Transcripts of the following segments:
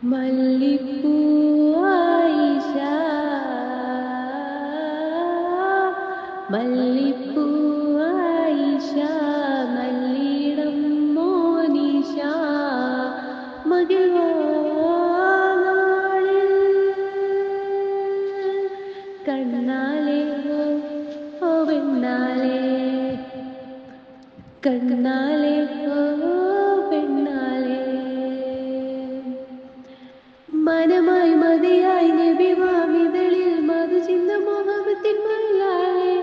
മല്ലിപ്പൂ ആയിഷ മല്ലിപ്പൂ ആയിഷ നല്ലിടം മോനിഷ മകിഴ്വാനാളിൽ കണ്ണാലെ ഓ പെണ്ണാലെ കണ്ണാലെ ഓ പെണ്ണാലെ മനമായി മതിയായി നബി വാമിതളിൽ മധുചിന്ത മുഹബത്തിൻ മല്ലാലെ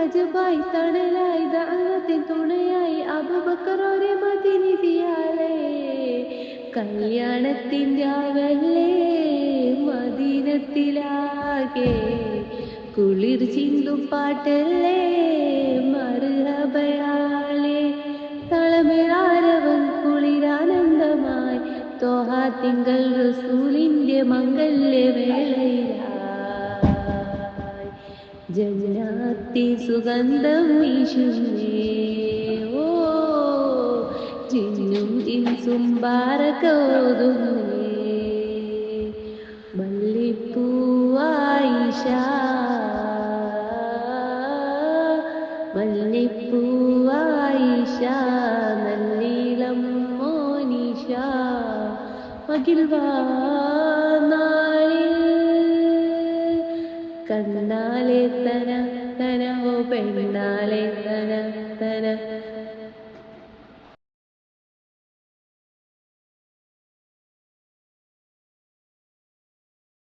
അജബായി തണലായി ദഅവത്തിൻ തുണയായി അബൂബക്കറോരെ മദീനയാലെ കല്യാണത്തിൻ രാവല്ലേ മദീനത്തിലാകെ കുളിർ ചിന്തും പാട്ടല്ലേ മർഹബയാലെ തളമിഴാരവൻ കുളിരാനന്ദമായി തോഹ തിങ്കൾ റസൂലിന്റെ മംഗല്യ വേളയിലായി ജന്നാത്തി സുഗന്ധം വീശുന്നേ ഓ ജിന്നും ഇൻസും ബാരക്കോതുന്നേ മല്ലിപ്പൂ ആയിഷ മല്ലിപ്പൂ ആയിഷ നല്ലിളം മോനിഷ മകിഴ്വാനാളിൽ കണ്ണാലെ തന തന ഓ പെണ്ണാലെ തന തന